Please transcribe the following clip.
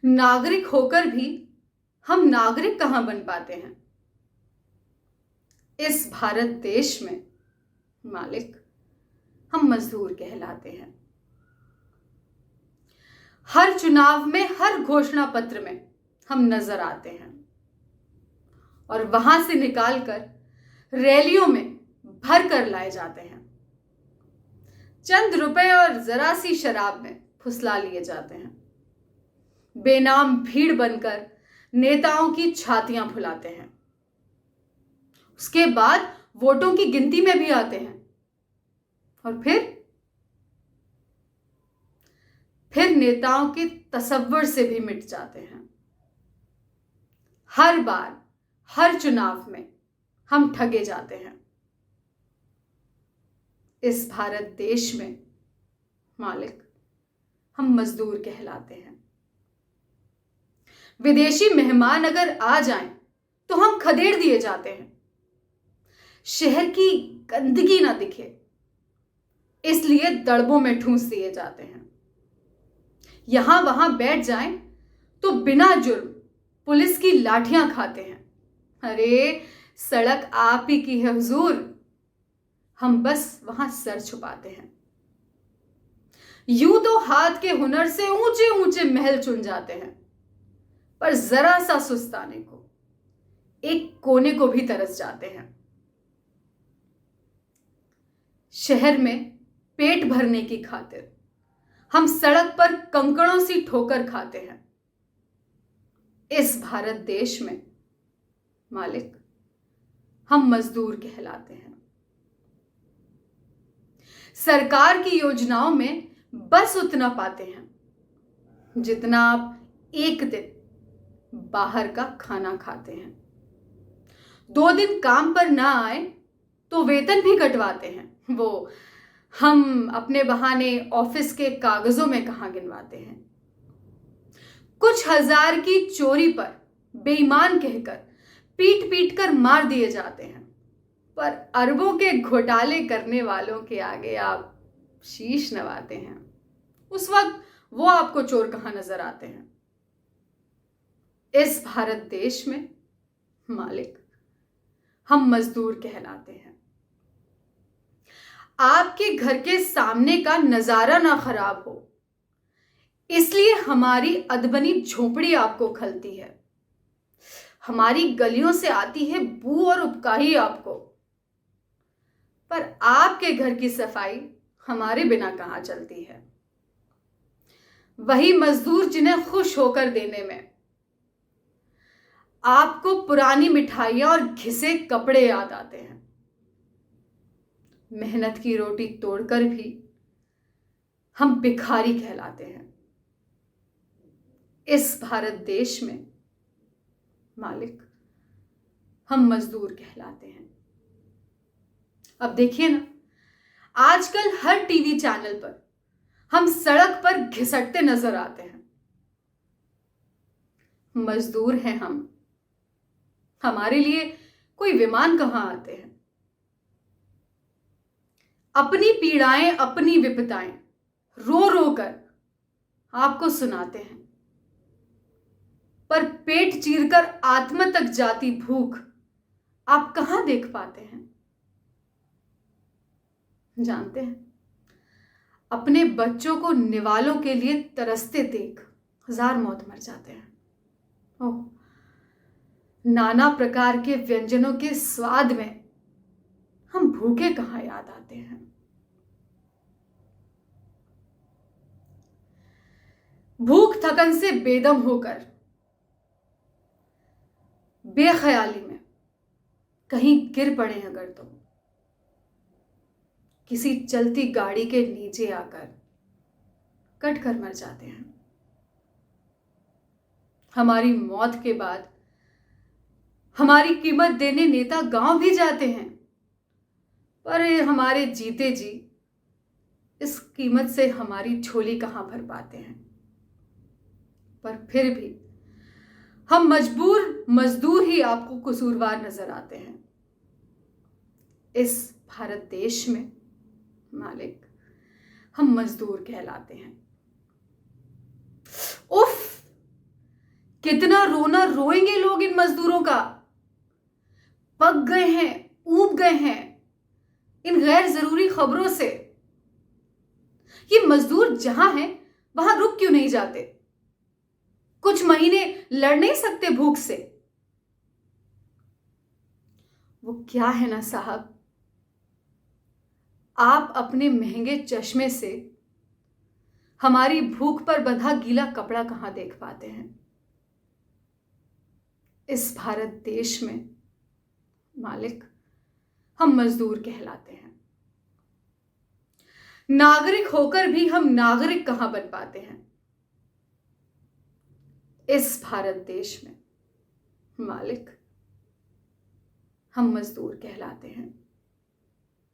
नागरिक होकर भी हम नागरिक कहां बन पाते हैं। इस भारत देश में मालिक हम मजदूर कहलाते हैं। हर चुनाव में, हर घोषणा पत्र में हम नजर आते हैं और वहां से निकालकर रैलियों में भर कर लाए जाते हैं। चंद रुपए और जरा सी शराब में फुसला लिए जाते हैं। बेनाम भीड़ बनकर नेताओं की छातियां फुलाते हैं। उसके बाद वोटों की गिनती में भी आते हैं और फिर नेताओं के तसव्वुर से भी मिट जाते हैं। हर बार, हर चुनाव में हम ठगे जाते हैं। इस भारत देश में मालिक हम मजदूर कहलाते हैं। विदेशी मेहमान अगर आ जाएं तो हम खदेड़ दिए जाते हैं। शहर की गंदगी ना दिखे इसलिए दड़बों में ठूंस दिए जाते हैं। यहां वहां बैठ जाएं तो बिना जुर्म पुलिस की लाठियां खाते हैं। अरे सड़क आप ही की है हुजूर, हम बस वहां सर छुपाते हैं। यूं तो हाथ के हुनर से ऊंचे ऊंचे महल चुन जाते हैं, पर जरा सा सुस्ताने को एक कोने को भी तरस जाते हैं। शहर में पेट भरने की खातिर हम सड़क पर कंकड़ों सी ठोकर खाते हैं। इस भारत देश में मालिक हम मजदूर कहलाते हैं। सरकार की योजनाओं में बस उतना पाते हैं जितना आप एक दिन बाहर का खाना खाते हैं। 2 दिन काम पर ना आए तो वेतन भी कटवाते हैं। वो हम अपने बहाने ऑफिस के कागजों में कहां गिनवाते हैं। कुछ हजार की चोरी पर बेईमान कहकर पीट पीट कर मार दिए जाते हैं, पर अरबों के घोटाले करने वालों के आगे आप शीश नवाते हैं। उस वक्त वो आपको चोर कहां नजर आते हैं। इस भारत देश में मालिक हम मजदूर कहलाते हैं। आपके घर के सामने का नजारा ना खराब हो इसलिए हमारी अदबनी झोपड़ी आपको खलती है। हमारी गलियों से आती है बू और उबकाही आपको, पर आपके घर की सफाई हमारे बिना कहां चलती है। वही मजदूर जिन्हें खुश होकर देने में आपको पुरानी मिठाइयां और घिसे कपड़े याद आते हैं। मेहनत की रोटी तोड़कर भी हम भिखारी कहलाते हैं। इस भारत देश में मालिक हम मजदूर कहलाते हैं। अब देखिए ना, आजकल हर टीवी चैनल पर हम सड़क पर घिसटते नजर आते हैं। मजदूर हैं हम, हमारे लिए कोई विमान कहां आते हैं। अपनी पीड़ाएं, अपनी विपदाएं रो रो कर आपको सुनाते हैं, पर पेट चीरकर आत्मा तक जाती भूख आप कहां देख पाते हैं। जानते हैं, अपने बच्चों को निवालों के लिए तरसते देख हजार मौत मर जाते हैं। ओह, नाना प्रकार के व्यंजनों के स्वाद में हम भूखे कहां याद आते हैं। भूख थकन से बेदम होकर बेख्याली में कहीं गिर पड़े अगर तो किसी चलती गाड़ी के नीचे आकर कट कर मर जाते हैं। हमारी मौत के बाद हमारी कीमत देने नेता गांव भी जाते हैं, पर हमारे जीते जी इस कीमत से हमारी झोली कहां भर पाते हैं। पर फिर भी हम मजदूर ही आपको कसूरवार नजर आते हैं। इस भारत देश में मालिक हम मजदूर कहलाते हैं। उफ, कितना रोना रोएंगे लोग इन मजदूरों का। पक गए हैं, ऊब गए हैं इन गैर जरूरी खबरों से। ये मजदूर जहां हैं वहां रुक क्यों नहीं जाते? कुछ महीने लड़ नहीं सकते भूख से? वो क्या है ना साहब, आप अपने महंगे चश्मे से हमारी भूख पर बंधा गीला कपड़ा कहां देख पाते हैं? इस भारत देश में मालिक हम मजदूर कहलाते हैं। नागरिक होकर भी हम नागरिक कहां बन पाते हैं? इस भारत देश में मालिक हम मजदूर कहलाते हैं।